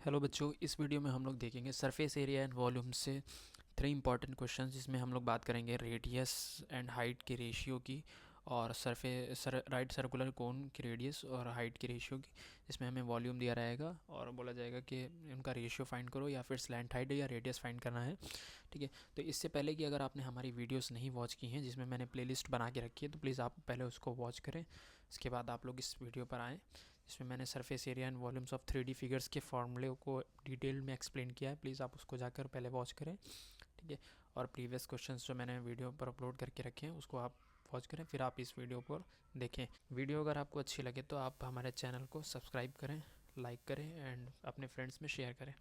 Hello बच्चों, इस video में हम लोग देखेंगे सरफेस एरिया एंड वॉल्यूम से 3 इंपॉर्टेंट क्वेश्चंस, जिसमें हम लोग बात करेंगे रेडियस एंड हाइट के रेशियो की और राइट सर्कुलर कोन की रेडियस और हाइट की रेशियो की, जिसमें हमें वॉल्यूम दिया रहेगा और बोला जाएगा कि उनका रेशियो फाइंड करो या फिर स्लैंट हाइट या रेडियस फाइंड करना है। ठीक है, तो इससे पहले कि अगर आपने हमारी वीडियोस नहीं वॉच की हैं जिसमें मैंने प्लेलिस्ट बना के रखी है, तो प्लीज़ आप पहले उसको वॉच करें। इसके बाद आप लोग इस वीडियो पर आएँ जिसमें मैंने surface area and volumes of 3D figures के फॉर्मूले को डिटेल में एक्सप्लेन किया है। प्लीज़ आप उसको जाकर पहले वॉच करें। ठीक है, और प्रीवियस क्वेश्चंस जो मैंने वीडियो पर अपलोड करके रखे हैं उसको आप वॉच करें, फिर आप इस वीडियो पर देखें। वीडियो अगर आपको अच्छी लगे तो आप हमारे चैनल को सब्सक्राइब करें, लाइक करें एंड अपने फ्रेंड्स में शेयर करें।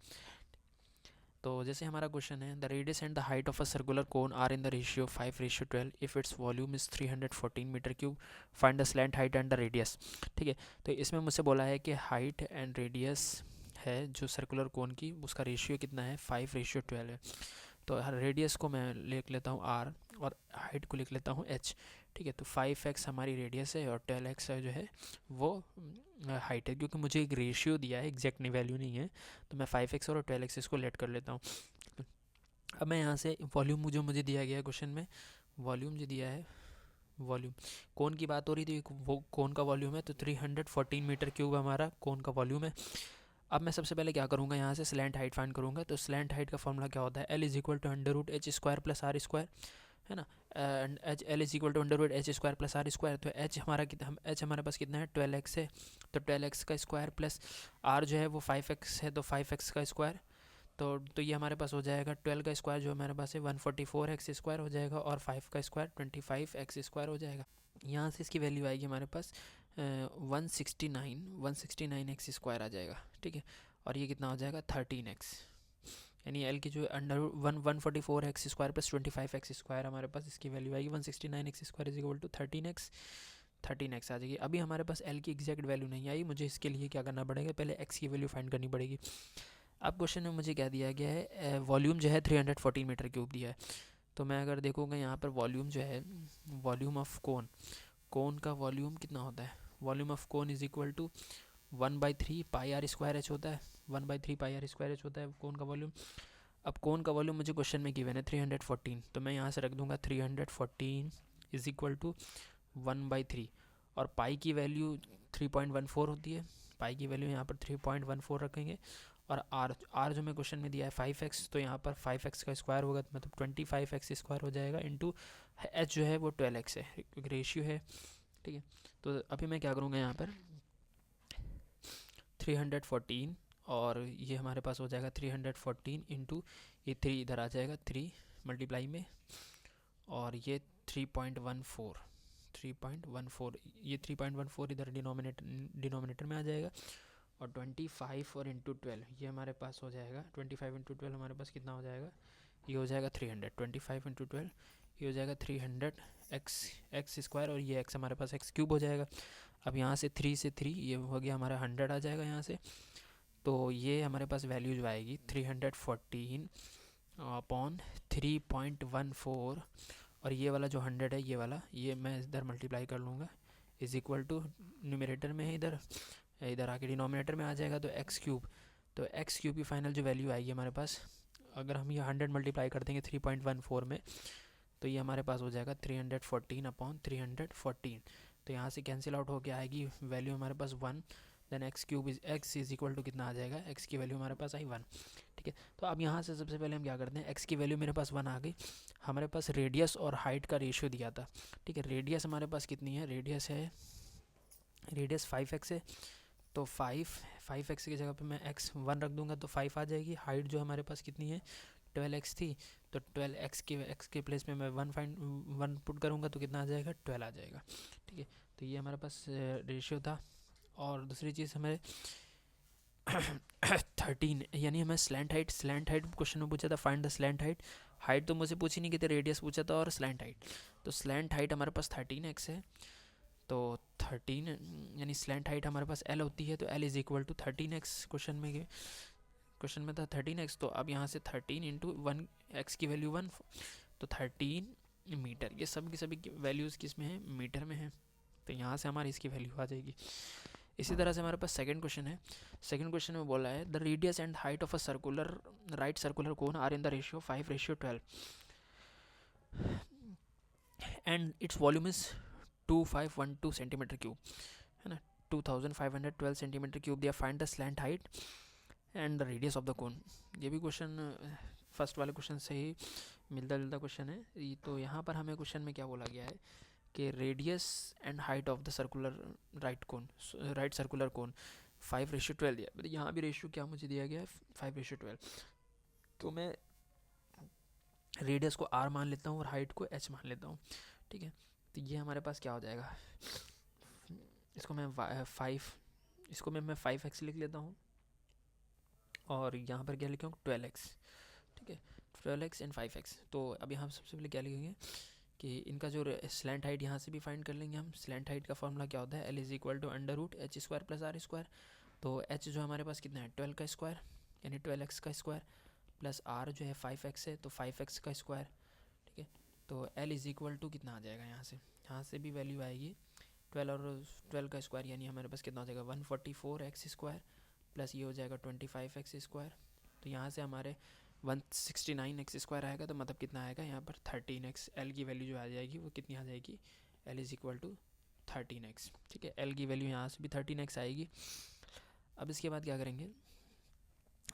तो जैसे हमारा क्वेश्चन है, the radius and the height of a circular cone are in the ratio 5:12 if its volume is 314 metre cube, find the slant height and the radius. ठीक है, तो इसमें मुझसे बोला है कि हाइट एंड रेडियस है जो सर्कुलर कोन की, उसका रेशियो कितना है, 5:12 है। तो रेडियस को मैं लिख लेता हूँ r और हाइट को लिख लेता हूँ h। ठीक है, तो 5x हमारी रेडियस है और 12x जो है वो हाइट है, क्योंकि मुझे एक रेशियो दिया है, एग्जैक्ट नहीं वैल्यू नहीं है, तो मैं 5x और 12x इसको लेट कर लेता हूँ। अब मैं यहाँ से वॉल्यूम जो मुझे दिया गया है क्वेश्चन में, वॉल्यूम जो दिया है, वॉल्यूम कोन की बात हो रही थी, वो कोन का वॉल्यूम है, तो 314 मीटर क्यूब हमारा कोन का वॉल्यूम है। अब मैं सबसे पहले क्या करूँगा, यहाँ से स्लैंट हाइट फाइंड करूँगा। तो स्लैंट हाइट का फॉर्मूला क्या होता है, L is equal to under root H square plus R square, है ना। And H L is equal to under root H square plus R square. तो एच हमारा कितना, एच हमारे पास कितना है, 12x है, तो 12x का स्क्वायर प्लस आर जो है वो 5x है, तो 5x का स्क्वायर। तो ये हमारे पास हो जाएगा 12 का स्क्वायर जो हमारे पास है 144x स्क्वायर हो जाएगा, और 5 का स्क्वायर 25x स्क्वायर हो जाएगा। यहाँ से इसकी वैल्यू आएगी हमारे पास 169x स्क्वायर आ जाएगा। ठीक है, और ये कितना हो जाएगा 13x, यानी एल की जो under 144x square plus 25x square हमारे पास इसकी वैल्यू आएगी 169x square is equal to 13x आ जाएगी। अभी हमारे पास एल की एग्जैक्ट वैल्यू नहीं आई, मुझे इसके लिए क्या करना पड़ेगा, पहले एक्स की वैल्यू फाइंड करनी पड़ेगी। अब क्वेश्चन में मुझे क्या दिया गया है, वॉल्यूम जो है 314 मीटर क्यूब दिया है। तो मैं अगर देखूँगा यहाँ पर वॉल्यूम जो है, वॉल्यूम ऑफ कोन का वॉल्यूम कितना होता है, volume of cone is equal to 1/3 pi R square H होता है, 1/3 पाई आर स्क्वायर एच होता है कोन का वॉल्यूम। अब कोन का वॉल्यूम मुझे क्वेश्चन में गिवन है 314, तो मैं यहाँ से रख दूंगा 314 इज इक्वल टू 1/3, और पाई की वैल्यू 3.14 होती है, पाई की वैल्यू यहाँ पर 3.14 रखेंगे। और आर जो मैं क्वेश्चन में दिया है 5x, तो यहाँ पर 5x का स्क्वायर होगा, तो मतलब 25x स्क्वायर हो जाएगा, इंटू एच जो है वो 12x है, क्योंकि रेशियो है। ठीक है, तो अभी मैं क्या करूँगा, यहाँ पर 314 और ये हमारे पास हो जाएगा 314 इंटू ये 3 इधर आ जाएगा, 3 मल्टीप्लाई में, और ये 3.14 ये 3.14 इधर डिनोमिनेटर में आ जाएगा, और 25 और इंटू 12 ये हमारे पास हो जाएगा, 25 इंटू 12 हमारे पास कितना हो जाएगा, ये हो जाएगा 300, 25 इंटू 12 ये हो जाएगा 300 एक्स स्क्वायर, और ये एक्स हमारे पास एक्स क्यूब हो जाएगा। अब यहाँ से 3 से 3 ये हो गया हमारा 100 आ जाएगा यहाँ से। तो ये हमारे पास वैल्यू जो आएगी 314 अपॉन 3.14, और ये वाला जो 100 है, ये वाला ये मैं इधर मल्टीप्लाई कर लूँगा, इज इक्वल टू न्यूमरेटर में है, इधर आके डिनोमिनेटर में आ जाएगा, तो एक्स क्यूब। तो एक्स क्यूब की फाइनल जो वैल्यू आएगी हमारे पास, अगर हम ये 100 मल्टीप्लाई कर देंगे 3.14 में, तो ये हमारे पास हो जाएगा 314 अपॉन 314। तो यहाँ से कैंसिल आउट होके आएगी वैल्यू हमारे पास 1, then X is equal to कितना आ जाएगा, एक्स की वैल्यू हमारे पास आई 1। ठीक है, तो अब यहाँ से सबसे पहले हम क्या करते हैं, एक्स की वैल्यू मेरे पास 1 आ गई, हमारे पास रेडियस और हाइट का रेशियो दिया था। ठीक है, रेडियस हमारे पास कितनी है, रेडियस 5x है, तो 5x की जगह पे मैं x 1 रख दूंगा, तो 5 आ जाएगी। हाइट जो हमारे पास कितनी है, 12x थी, तो 12x के प्लेस में मैं 1 पुट करूँगा, तो कितना आ जाएगा, 12 आ जाएगा। ठीक है, तो ये हमारे पास रेशियो था। और दूसरी चीज़ हमें 13, यानी हमें स्लैंट हाइट क्वेश्चन में पूछा था, find the slant height. Height तो मुझे पूछी नहीं कि थे, रेडियस पूछा था और स्लैंट हाइट। तो स्लैंट हाइट हमारे पास 13x है, तो 13 यानी स्लैंट हाइट हमारे पास L होती है, तो L is equal to 13x question में था 13x। तो अब यहाँ से 13 इंटू 1, एक्स की वैल्यू 1, तो 13 मीटर। ये सब की सभी वैल्यूज़ किस में है, मीटर में है, तो यहाँ से हमारी इसकी वैल्यू आ जाएगी। इसी तरह से हमारे पास सेकंड क्वेश्चन है। सेकंड क्वेश्चन में बोला है the radius and height of a circular right circular cone are in the ratio 5:12 and its volume is 2512 centimetre cube, है ना, 2512 सेंटीमीटर क्यूब। दिया find the slant height and the radius of the cone. ये भी question first वाले question से ही मिलता जुलता question है। तो यहाँ पर हमें क्वेश्चन में क्या बोला गया है कि radius and height of the circular right circular कोन 5:12 दिया। यहाँ भी रेशियो क्या मुझे दिया गया है 5:12। तो मैं रेडियस को r मान लेता हूँ और हाइट को h मान लेता हूँ, ठीक है। तो ये हमारे पास क्या हो जाएगा, इसको मैं 5x लिख लेता हूँ और यहाँ पर क्या लिखूँ 12x, ठीक है, 12x एंड 5x। तो अब यहाँ सबसे पहले क्या लिखेंगे कि इनका जो स्लैंट हाइट यहाँ से भी फाइंड कर लेंगे हम। स्लैंट हाइट का फॉर्मूला क्या होता है, L = h² + r²। तो h जो हमारे पास कितना है 12 का स्क्वायर यानी 12x का स्क्वायर प्लस r जो है 5x है तो 5x का स्क्वायर, ठीक है। तो L कितना आ जाएगा, यहाँ से भी वैल्यू आएगी 12 और 12 का स्क्वायर यानी हमारे पास कितना हो जाएगा 144x² प्लस ये हो जाएगा 25x²। तो यहाँ से हमारे 169x² आएगा। तो मतलब कितना आएगा यहाँ पर 13x। L की वैल्यू जो आ जाएगी वो कितनी आ जाएगी, L = 13x, ठीक है। L की वैल्यू यहाँ से भी 13x आएगी। अब इसके बाद क्या करेंगे,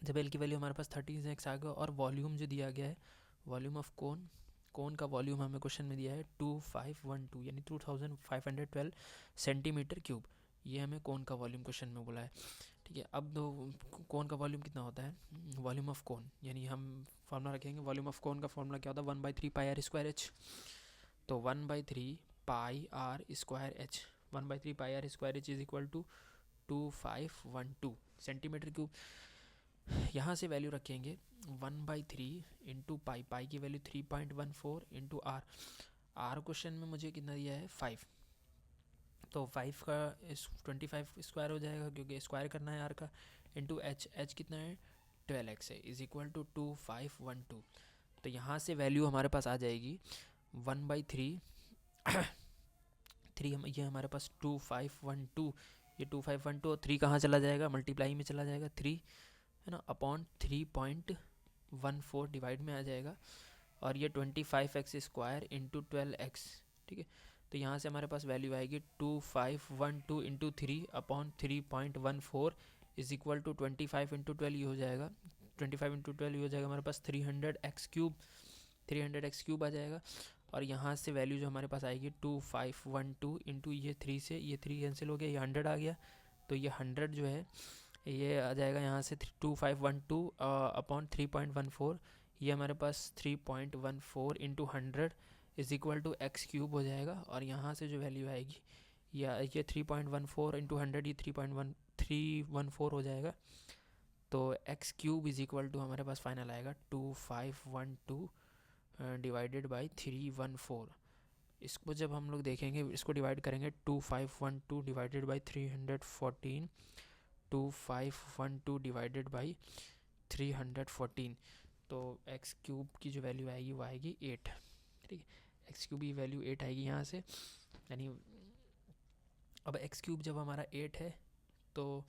जब L की वैल्यू हमारे पास 13x आ गया और वॉल्यूम जो दिया गया है, वॉल्यूम ऑफ कोन का वॉल्यूम हमें क्वेश्चन में दिया है 2512 यानी 2512 सेंटीमीटर क्यूब। ये हमें कोन का वॉल्यूम क्वेश्चन में बोला है, ठीक है। अब दो कोन का वॉल्यूम कितना होता है, वॉल्यूम ऑफ कोन यानी हम फॉर्मूला रखेंगे। वॉल्यूम ऑफ कोन का फॉर्मूला क्या होता है 1/3 πr²h। तो 1/3 πr²h 1/3 πr²h = 2512 सेंटीमीटर क्यूब। यहाँ से वैल्यू रखेंगे 1/3 इंटू पाई की वैल्यू 3.14 इंटू आर क्वेश्चन में मुझे कितना दिया है 5। तो 5 का 25 स्क्वायर हो जाएगा क्योंकि स्क्वायर करना है आर का, इंटू एच कितना है 12x है = 2512। तो यहाँ से वैल्यू हमारे पास आ जाएगी 1/3 ये हमारे पास 2512, ये 2512 और 3 कहाँ चला जाएगा, मल्टीप्लाई में चला जाएगा 3, है ना, अपॉन 3.14 डिवाइड में आ जाएगा और ये 25x² इंटू 12x, ठीक है। तो यहाँ से हमारे पास वैल्यू आएगी 2512 इंटू 3 अपॉन 3.14 = 25 इंटू 12 ये हो जाएगा 25 इंटू 12 ये हो जाएगा हमारे पास 300x³ आ जाएगा। और यहाँ से वैल्यू जो हमारे पास आएगी 2512 इंटू ये 3 से ये 3 कैंसिल हो गया, ये 100 आ गया। तो ये 100 जो है ये आ जाएगा यहाँ से 2512 अपॉन 3.14, ये हमारे पास 3.14 इंटू 100 = x³ हो जाएगा। और यहाँ से जो वैल्यू आएगी ये 3.14 इंटू 100 ये 314 हो जाएगा। तो x³ = हमारे पास फाइनल आएगा 2512 डिवाइडेड बाई 314। इसको जब हम लोग देखेंगे, इसको डिवाइड करेंगे 2512 डिवाइडेड बाई 314, 2512 डिवाइडेड बाई 314, तो x³ की जो वैल्यू आएगी वो आएगी 8, ठीक है। x³ की वैल्यू 8 आएगी यहाँ से, यानी अब x³ जब हमारा 8 है तो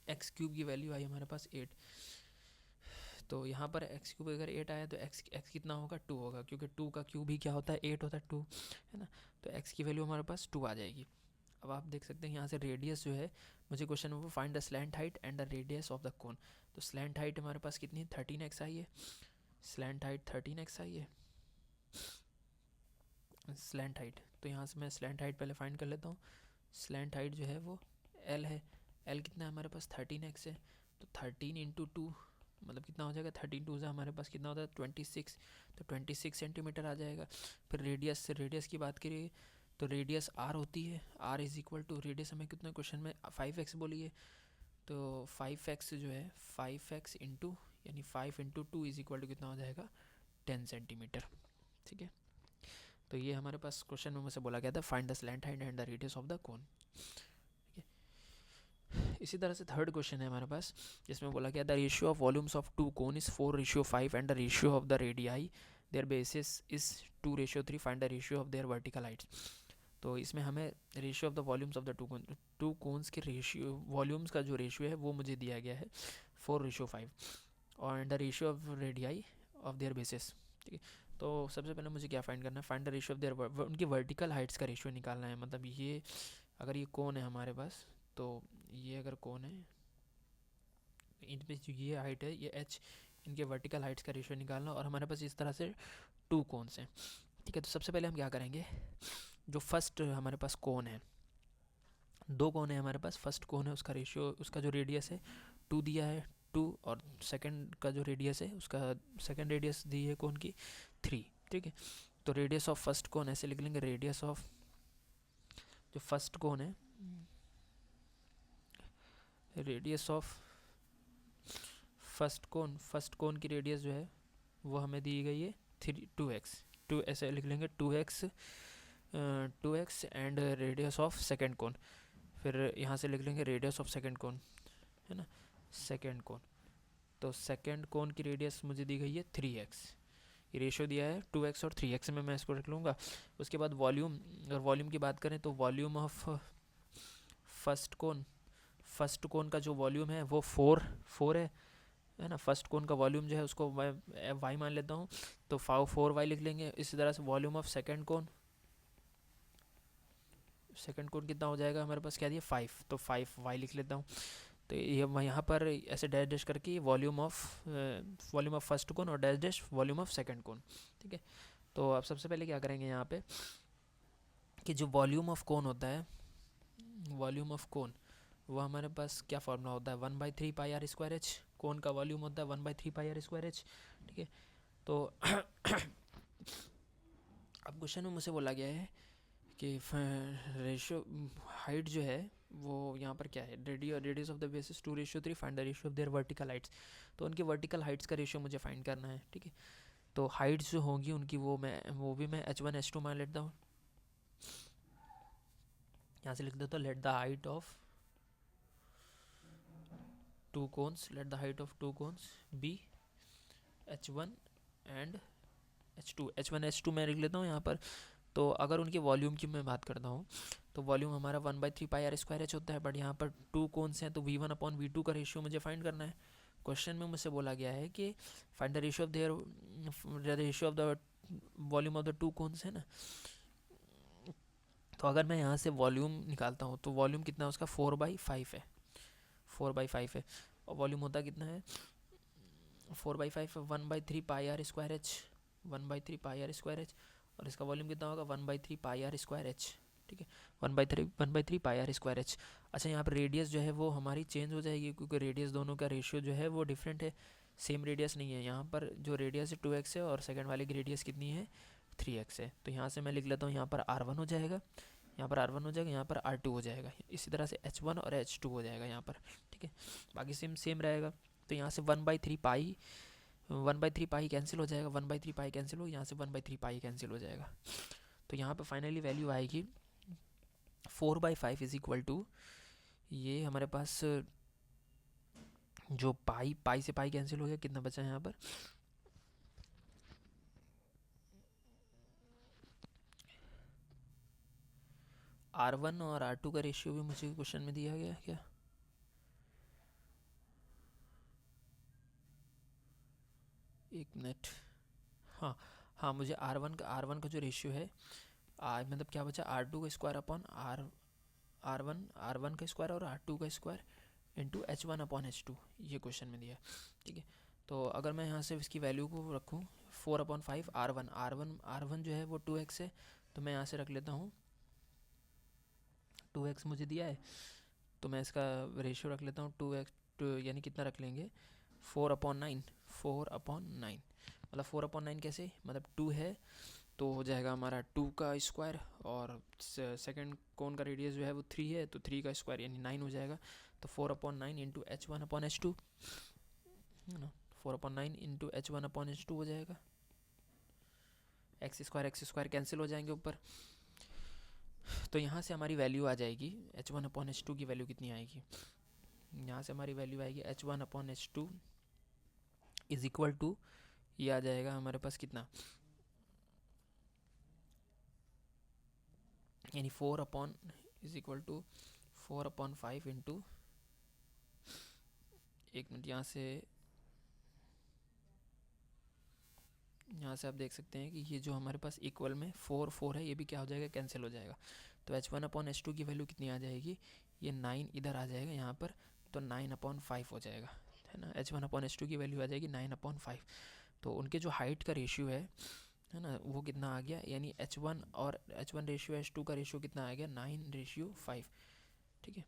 x³ की वैल्यू आई हमारे पास 8। तो यहाँ पर x³ अगर 8 आया तो x कितना होगा 2 होगा, क्योंकि 2 का क्यूब ही क्या होता है 8 होता है 2, है ना। तो x की वैल्यू हमारे पास 2 आ जाएगी। अब आप देख सकते हैं यहाँ से रेडियस जो है मुझे क्वेश्चन में find the slant height and the radius of the कोन। तो स्लैंट हाइट हमारे पास कितनी है 13x आई है, स्लैंट हाइट 13x आई है स्लैंट हाइट। तो यहाँ से मैं स्लैंट हाइट पहले फाइंड कर लेता हूँ। स्लैंट हाइट जो है वो L है, L कितना है हमारे पास 13x है। तो 13 इंटू 2 मतलब कितना हो जाएगा 13 2 से हमारे पास कितना होता है 26, तो 26 सेंटीमीटर आ जाएगा। फिर रेडियस की बात करिए तो रेडियस r होती है, r = रेडियस हमें कितना क्वेश्चन में 5x बोली है, तो 5x जो है 5x इंटू यानी 5 इंटू 2 = कितना हो जाएगा 10 सेंटीमीटर, ठीक है। तो ये हमारे पास क्वेश्चन में मुझसे बोला गया था find the slant height and the radius of the कोन। इसी तरह से थर्ड क्वेश्चन है हमारे पास जिसमें बोला गया the ratio of volumes of 2 cone is 4:5 and the ratio of the radii their bases is 2:3, find the ratio of their vertical heights. तो इसमें हमें ratio of the volumes of the two cones के ratio, volumes का जो ratio है वो मुझे दिया गया है 4:5 और the ratio of radii of their basis. ठीक है, तो सबसे पहले मुझे क्या फाइंड करना है, find the ratio of there, उनकी वर्टिकल हाइट्स का रेशियो निकालना है। मतलब ये अगर ये कोन है हमारे पास, तो ये अगर कोन है, इन पे जो ये हाइट है ये h, इनके वर्टिकल हाइट्स का रेशियो निकालना, और हमारे पास इस तरह से टू कोन्स हैं। ठीक है, तो सबसे पहले हम क्या करेंगे, जो फर्स्ट हमारे पास कोन है, दो कोन है हमारे पास, फर्स्ट कोन है उसका रेशियो, उसका जो रेडियस है 2 दिया है 2, और सेकंड का जो रेडियस है उसका सेकंड रेडियस दी है कोन की 3। ठीक है, तो रेडियस ऑफ फर्स्ट कोन ऐसे लिख लेंगे, रेडियस ऑफ जो फर्स्ट कोन है, रेडियस ऑफ फर्स्ट कोन की रेडियस जो है वो हमें दी गई है 2x, ऐसे लिख लेंगे 2x, 2x and radius of second cone, फिर यहाँ से लिख लेंगे रेडियस ऑफ सेकंड कोन, है ना, सेकंड कोन। तो सेकंड कोन की रेडियस मुझे दी गई है 3x, ये रेशियो दिया है 2x और 3x में मैं इसको रख लूँगा। उसके बाद वॉल्यूम, अगर वॉल्यूम की बात करें तो वॉल्यूम ऑफ फर्स्ट कोन का जो वॉल्यूम है वो 4 है ना। फर्स्ट कोन का वॉल्यूम जो है उसको मैं वाई मान लेता हूँ, तो 4y लिख लेंगे। इसी तरह से वॉल्यूम ऑफ सेकंड कोन कितना हो जाएगा हमारे पास, क्या दिया 5, तो 5y लिख लेता हूँ। तो ये मैं यहाँ पर ऐसे डैश डैश करके वॉल्यूम ऑफ फर्स्ट कोन और dash dash volume of second cone. ठीक है, तो अब सबसे पहले क्या करेंगे यहाँ पे कि जो वॉल्यूम ऑफ कोन होता है, वॉल्यूम ऑफ कोन, वो हमारे पास क्या फॉर्मूला होता है, 1/3 पाई आर स्क्वायर एच। कोन का वॉल्यूम होता है 1/3 पाई आर स्क्वायर एच। ठीक है, तो अब क्वेश्चन में मुझसे बोला गया है कि रेशियो हाइट जो है वो यहाँ पर क्या है, radius of the basis 2:3, find the ratio of their vertical heights. तो उनकी वर्टिकल हाइट्स का रेशियो मुझे फाइंड करना है। ठीक है, तो हाइट्स जो होंगी उनकी वो भी मैं h1 h2 मान लेता हूँ। यहाँ से लिख देता हूँ, let the height of two cones, be h1 and h1 h2 मैं लिख लेता हूँ यहाँ पर। तो अगर उनके वॉल्यूम की मैं बात करता हूँ तो वॉल्यूम हमारा 1/3 पाई आर स्क्वायर एच होता है, बट यहाँ पर टू कोन्स हैं तो v1/v2 का रेशियो मुझे फाइंड करना है। क्वेश्चन में मुझसे बोला गया है कि find the ratio of the volume of the two cons, है ना। तो अगर मैं यहाँ से वॉल्यूम निकालता हूँ तो वॉल्यूम कितना है उसका 4/5 है, 4/5 है, और वॉल्यूम होता कितना है 4/5 है, 1/3 pi R square H, 1/3 pi R square H, और इसका वॉल्यूम कितना होगा 1/3 पाई आर स्क्वायर एच। ठीक है, 1/3 पाई आर स्क्वायर एच। अच्छा, यहाँ पर रेडियस जो है वो हमारी चेंज हो जाएगी, क्योंकि रेडियस दोनों का रेशियो जो है वो डिफरेंट है, सेम रेडियस नहीं है। यहाँ पर जो रेडियस है 2x है और सेकंड वाले की रेडियस कितनी है 3x है। तो यहाँ से मैं लिख लेता हूँ, यहाँ पर r1 हो जाएगा, यहाँ पर r1 हो जाएगा, यहाँ पर r2 हो जाएगा, इसी तरह से h1 और h2 हो जाएगा यहाँ पर। ठीक है, बाकी सेम रहेगा। तो यहाँ से 1/3 पाई कैंसिल हो जाएगा, 1/3 पाई कैंसिल हो, यहाँ से 1/3 पाई कैंसिल हो जाएगा। तो यहाँ पे फाइनली वैल्यू आएगी 4/5 इज इक्वल टू, ये हमारे पास जो पाई से पाई कैंसिल हो गया, कितना बचा है यहाँ पर r1 और r2 का रेशियो भी मुझे क्वेश्चन में दिया गया क्या, एक मिनट, हाँ मुझे r1 का जो रेशियो है, मतलब क्या बचा r2 का स्क्वायर अपॉन r1 का स्क्वायर और r2 का स्क्वायर इंटू h1/h2, ये क्वेश्चन में दिया है। ठीक है, तो अगर मैं यहाँ से इसकी वैल्यू को रखूँ 4/5 r1 जो है वो 2x है, तो मैं यहाँ से रख लेता हूँ 2x मुझे दिया है, तो मैं इसका रेशियो रख लेता हूँ 2x, यानी कितना रख लेंगे 4/9, मतलब 4/9 कैसे, मतलब 2 है तो हो जाएगा हमारा 2 का स्क्वायर, और सेकंड कोन का रेडियस जो है वो 3 है, तो 3 का स्क्वायर यानी 9 हो जाएगा। तो 4/9 इंटू h1/h2, है ना, 4/9 इंटू h1/h2 हो जाएगा, एक्स स्क्वायर कैंसिल हो जाएंगे ऊपर। तो यहाँ से हमारी वैल्यू आ जाएगी h1/h2 की वैल्यू कितनी आएगी, यहाँ से हमारी वैल्यू आएगी h1/h2 इज इक्वल टू, ये आ जाएगा हमारे पास कितना यानी 4 इज इक्वल टू 4/5 इंटू, एक मिनट, यहाँ से आप देख सकते हैं कि ये जो हमारे पास इक्वल में 4 है, ये भी क्या हो जाएगा, कैंसिल हो जाएगा। तो H1/H2 की वैल्यू कितनी आ जाएगी, ये 9 इधर आ जाएगा यहाँ पर, तो 9/5 हो जाएगा, है ना। H1/H2 की वैल्यू आ जाएगी 9/5। तो उनके जो हाइट का रेशियो है ना, वो कितना आ गया, यानी H1 रेशियो H2 का रेशियो कितना आ गया, 9:5। ठीक है।